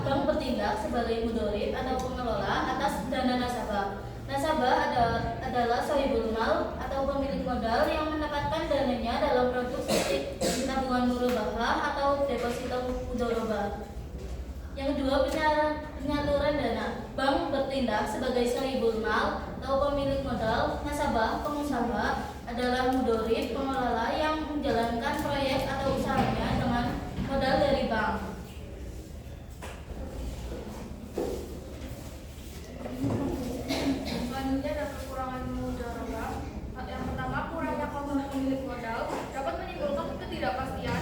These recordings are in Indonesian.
bank bertindak sebagai mudorib atau pengelola atas dana nasabah. Nasabah adalah sahibul mal atau pemilik modal yang menempatkan dananya dalam produk seperti tabungan murabahah atau deposito mudorobah. Yang kedua, penyaluran dana. Bank bertindak sebagai sahibul mal atau pemilik modal. Nasabah, pengusaha adalah mudorib, pengelola yang menjalankan proyek atau usahanya dengan modal dari bank. Selanjutnya ada kekurangan mudharabah. Yang pertama, kurangnya kontrak pemilik modal dapat menimbulkan ketidakpastian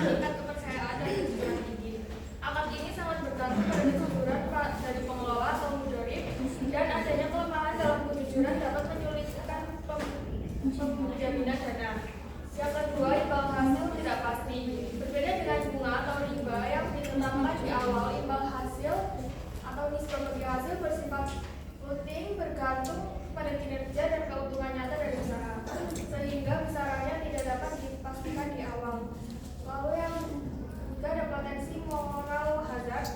tingkat kepercayaan dan kejujuran tinggi. Akad ini sangat bergantung pada kejujuran dari pengelola atau mudharib, dan adanya kelemahan dalam kejujuran dapat menyulitkan penjaminan dana. Yang kedua, imbal hasil tidak pasti. Berbeda dengan bunga atau riba yang ditetapkan di awal, imbal hasil atau nisbah bagi hasil bersifat floating, bergantung pada kinerja dan keuntungan nyata dari usaha, sehingga besarannya tidak dapat dipastikan di awal. Lalu yang ketiga, ada potensi moral hazard.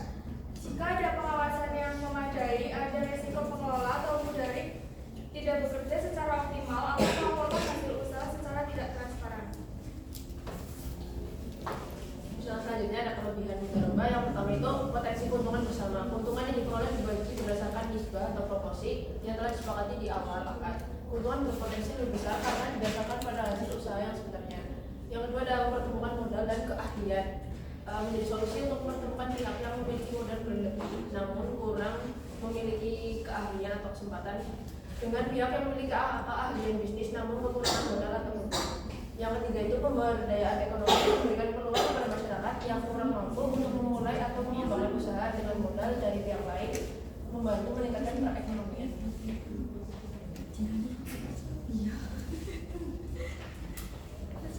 Jika ada pengawasan yang memadai, ada resiko pengelola atau mudharib tidak bekerja secara optimal atau melaporkan hasil usaha secara tidak transparan. Selanjutnya ada kelebihan mudharabah. Yang pertama itu potensi keuntungan bersama. Keuntungan yang diperoleh dibagi berdasarkan nisbah atau proporsi yang telah disepakati di awal akad. Keuntungan berpotensi lebih besar karena didasarkan pada hasil usaha yang sebenarnya. Yang kedua ada pertumbuhan modal dan keahlian. Menjadi solusi untuk mempertemukan pihak yang memiliki modal berlebih namun kurang memiliki keahlian atau kesempatan dengan pihak yang memiliki keahlian bisnis namun kekurangan modal atau modal. Yang ketiga itu pemberdayaan ekonomi, memberikan peluang kepada masyarakat yang kurang mampu untuk memulai atau mengembangkan usaha dengan modal dari pihak lain, membantu meningkatkan perekonomian.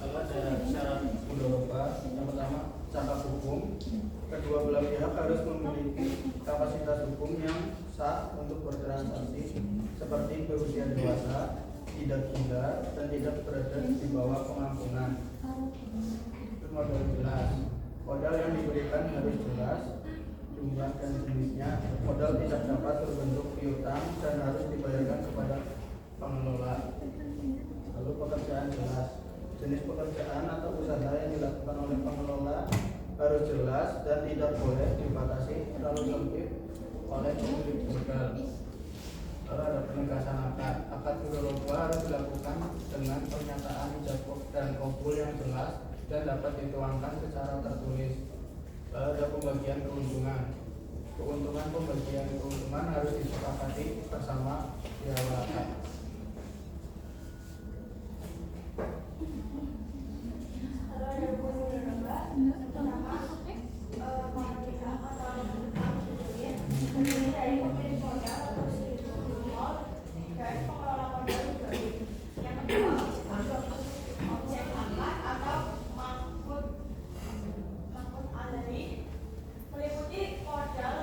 Lalu ada syarat mudharabah. Yang pertama, cakap hukum. Kedua belah pihak harus memiliki kapasitas hukum yang sah untuk bertransaksi, seperti berusia dewasa, tidak gila, dan tidak berada di bawah pengampunan. Modal jelas. Modal yang diberikan harus jelas, jumlah dan jenisnya. Modal tidak dapat berbentuk piutang dan harus dibayarkan kepada pengelola. Lalu pekerjaan jelas. Jenis pekerjaan atau usaha yang dilakukan oleh pengelola harus jelas dan tidak boleh dibatasi terlalu sempit oleh pemilik modal. Lalu ada penegasan akad. Akad mudharabah harus dilakukan dengan pernyataan ijab dan qabul yang jelas dan dapat dituangkan secara tertulis. Lalu ada pembagian keuntungan. Keuntungan pembagian keuntungan harus disepakati bersama di awal akad. Lalu ada hukum mudharabah. Pertama, pengertian atau terdiri dari pemilik modal atau mal dan pengelola modal mudharib. Yang kedua, objek akad atau mangkut alari meliputi modal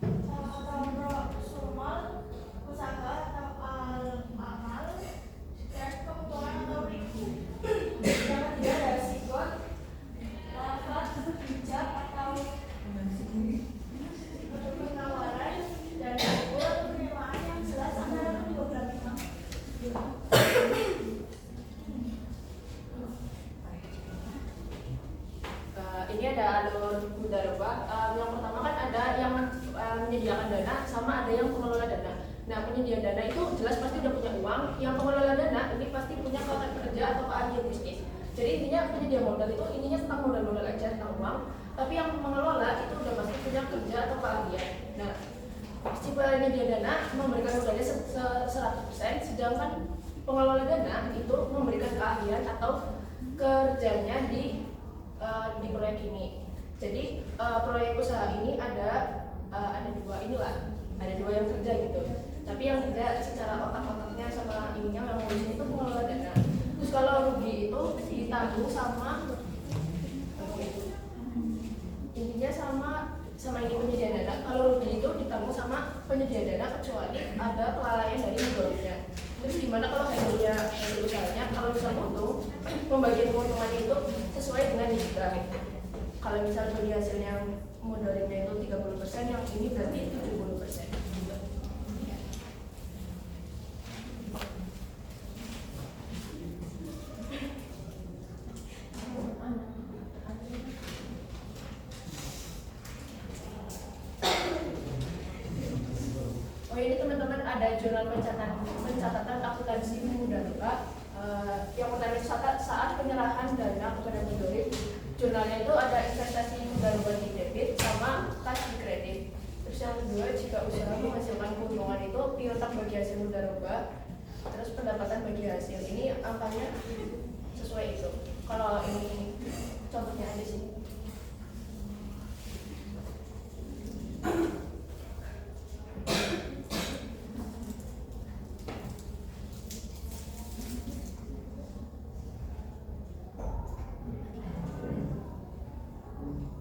atau prosumal, usaha atau amal, dan keuntungan atau ribu. Yang ketiga ada sigot, lafaz, hijab atau penawaran, dan penerimaan yang jelas antara kedua belah pihak. Ini ada alur mudharabah. Yang pertama kan ada yang menyediakan dana sama ada yang pengelola dana. Nah, penyedia dana itu jelas pasti udah punya uang. Yang pengelola dana ini pasti punya kerja atau keahlian bisnis. Jadi intinya penyedia modal itu ininya tentang modal-modal aja, tentang uang. Tapi yang mengelola itu udah pasti punya kerja atau keahlian. Nah, si penyedia dana memberikan modalnya 100%, sedangkan pengelola dana itu memberikan keahlian atau kerjanya di proyek ini. Jadi proyek usaha ini ada dua yang kerja gitu. Tapi yang kerja secara otak-otaknya sama ininya yang ngurusin itu pengelola dana. Terus kalau rugi itu ditanggung sama intinya sama ini penyedia dana. Kalau rugi itu ditanggung sama penyedia dana kecuali ada kelalaian dari mudharibnya. Terus gimana kalau handle usahanya, kalau misal untung, pembagian keuntungannya itu sesuai dengan nisbah. Kalau misal bagi hasilnya mudoribnya itu 30%, yang ini berarti 70%. Oh ini teman-teman ada jurnal pencatatan akuntansi mudharaba. Yang pertama itu saat penyerahan dana kepada mudorib. Jurnalnya itu ada investasi mudharaba di debit sama kas di kredit. Terus yang kedua, jika usaha menghasilkan keuntungan itu piutang bagi hasil mudharaba. Terus pendapatan bagi hasil, ini angkanya sesuai itu. Kalau ini contohnya ada di sini.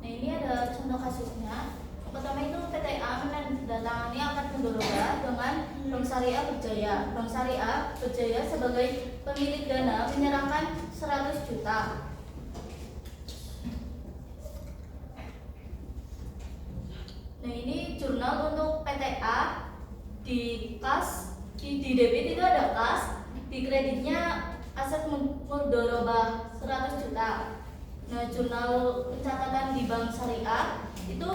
Nah ini ada contoh kasusnya. Pertama itu PTA menandatangani akad mudharaba dengan Bank Syariah Berjaya. Bank Syariah Berjaya sebagai pemilik dana menyerahkan 100 juta. Nah ini jurnal untuk PTA. Di kas, di debit itu ada kas, di kreditnya aset mudharaba 100 juta. Nah jurnal pencatatan di Bank Syariah itu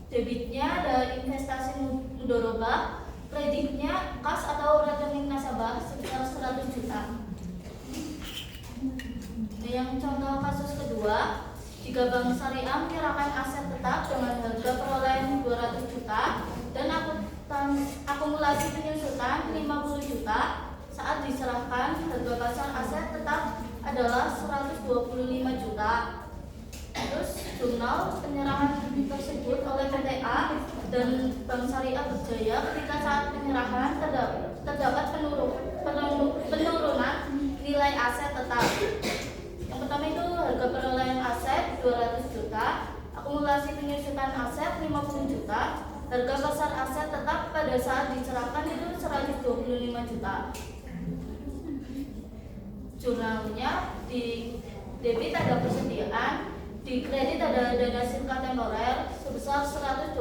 debitnya ada investasi mudharaba, kreditnya kas atau rekening nasabah sebesar 100 juta. Nah, yang contoh kasus kedua, jika Bank Syariah menyerahkan aset tetap dengan harga perolehan 200 juta dan akumulasi penyusutan 50 juta, saat diserahkan harga pasar aset tetap adalah 125 juta. Terus jurnal penyerahan tersebut oleh PTA dan Bank Syariah Berjaya ketika saat penyerahan terdapat penurunan nilai aset tetap. Yang pertama itu harga perolehan aset 200 juta, akumulasi penyusutan aset 50 juta, harga pasar aset tetap pada saat diserahkan itu 125 juta. Jurnalnya di debit ada persediaan, di kredit ada dana sirka temporer sebesar 125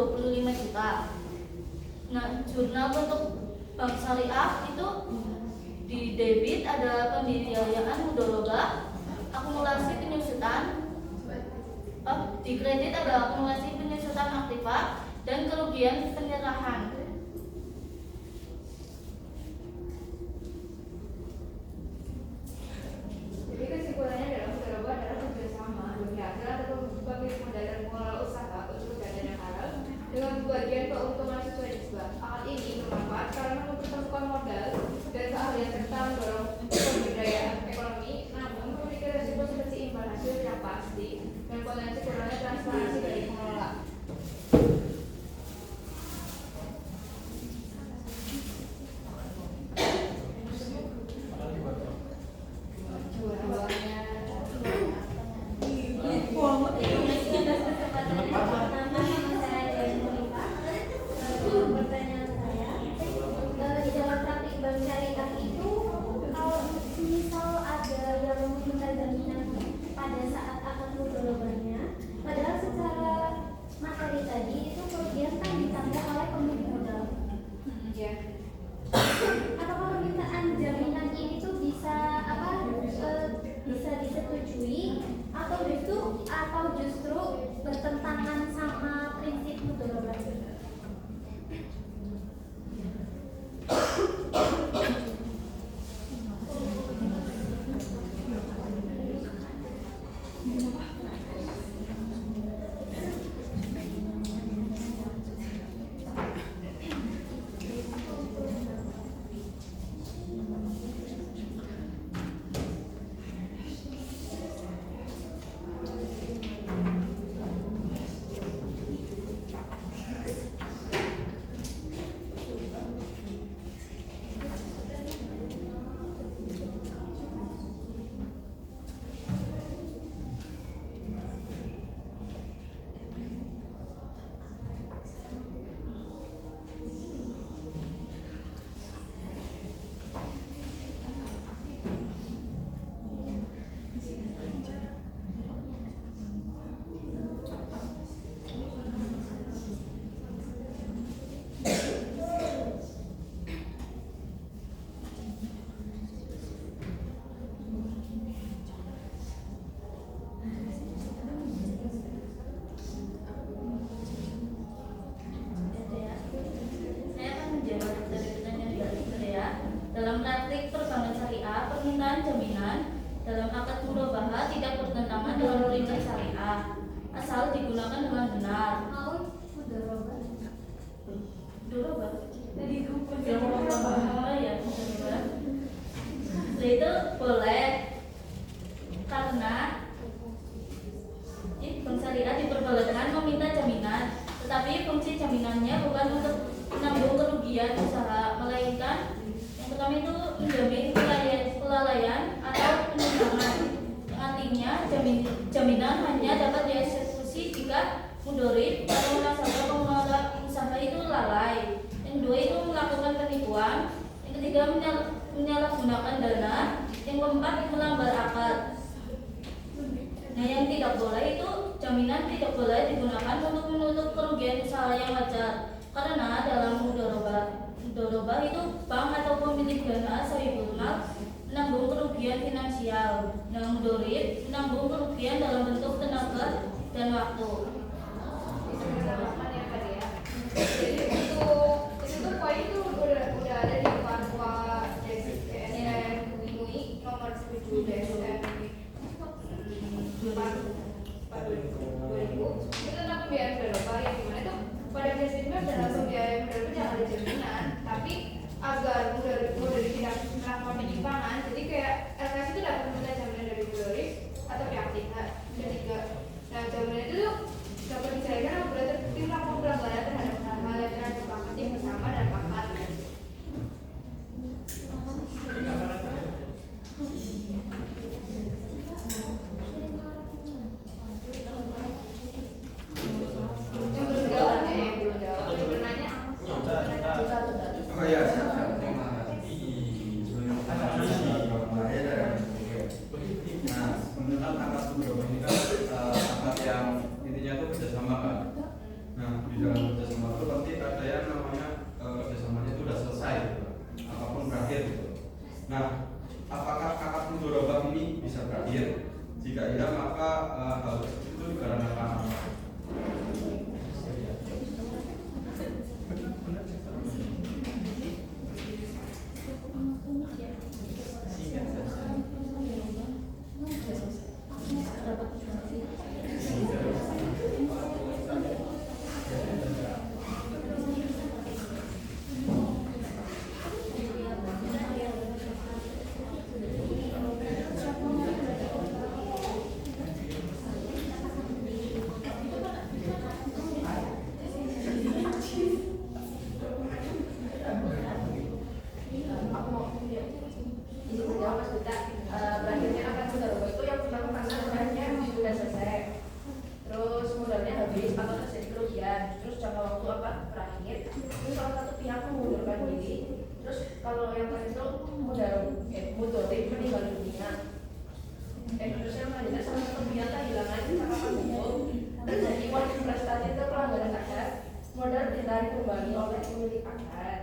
juta. Nah, jurnal untuk Bank Syariah itu di debit ada pembiayaan mudharaba, akumulasi penyusutan, di kredit ada akumulasi penyusutan aktiva dan kerugian penyerahan. Jadi kesimpulannya dalam mudharaba adalah kerjasama bagi hasil atau pemilik modal dan pengelola usaha untuk dana yang halal dengan pembagian keuntungan sesuai nisbah. Akad ini bermanfaat karena mempertemukan modal dan keahlian serta mendorong pemberdayaan ekonomi, namun memiliki resiko seperti imbal hasil yang pasti dan potensi kurangnya transparansi dari pengelola. Apakah permintaan jaminan ini tuh bisa bisa disetujui atau justru bertentangan sama prinsip mudharaba? dalam akad mudorobah tidak bertentangan dengan prinsip syariah asal digunakan dengan benar. Mau mudorobah. Mudorobah. Jadi grup Oh ya, mudorobah. Itu boleh karena bank syariah diperbolehkan meminta jaminan, tetapi fungsi jaminannya bukan untuk menanggung kerugian usaha, melainkan yang pertama itu menjamin kelalaian atau penyimpangan. Artinya jaminan hanya dapat dieksekusi jika mudorib atau nasabah pengelola usaha itu lalai. Yang kedua itu melakukan penipuan. Yang ketiga menyalahgunakan dana. Yang keempat melanggar akad. Nah, yang tidak boleh itu jaminan tidak boleh digunakan untuk menutup kerugian usaha yang wajar, karena dalam mudorobah itu bank atau pemilik dana sahibul mal menanggung kerugian finansial, yang mudorib menanggung kerugian dalam bentuk tenaga dan waktu. Jadi untuk itu tuh poin itu udah ada di fatwa MUI nomor 7 2000 itu tentang pembiayaan mudorobah, yang dimana itu pada prinsipnya dalam pembiayaan mudorobah jangan ada jaminan, tapi agar mudorib tidak melakukan penyimpangan, jadi kayak LKS itu dapat meminta jaminan dari mudorib atau pihak ketiga. Nah, jaminan itu tuh dapat dicairkan apabila terbukti melakukan pelanggaran terhadap hal-hal yang telah disepakati bersama dan pakar. Oh ya, saya mengerti. Nah, mengenal akad mudorobah ini kan akad yang intinya itu kerjasama kan. Nah, di dalam kerjasama itu pasti ada yang namanya kerjasamanya itu sudah selesai, gitu. Apapun berakhir. Gitu. Nah, apakah akad mudorobah ini bisa berakhir? Jika iya, maka hal tersebut itu dikarenakan apa? Berakhirnya akad mudorobah itu yang pertama karena modalnya sudah selesai, terus modalnya habis atau terjadi kerugian, terus jangka waktu apa berakhir, terus salah satu pihak mengundurkan diri, terus kalau yang tadi itu mudorib meninggal dunia, terus yang selanjutnya salah satu pihak kehilangan catatan hukum, terjadi wajib prestasi atau pelanggaran akad, modal ditarik kembali oleh pemilik akad.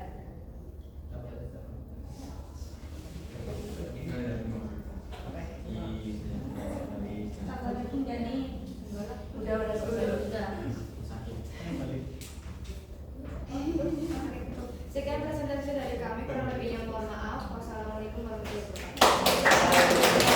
Udah selesai. Sekian presentasi dari kami, kurang lebihnya mohon maaf. Wassalamualaikum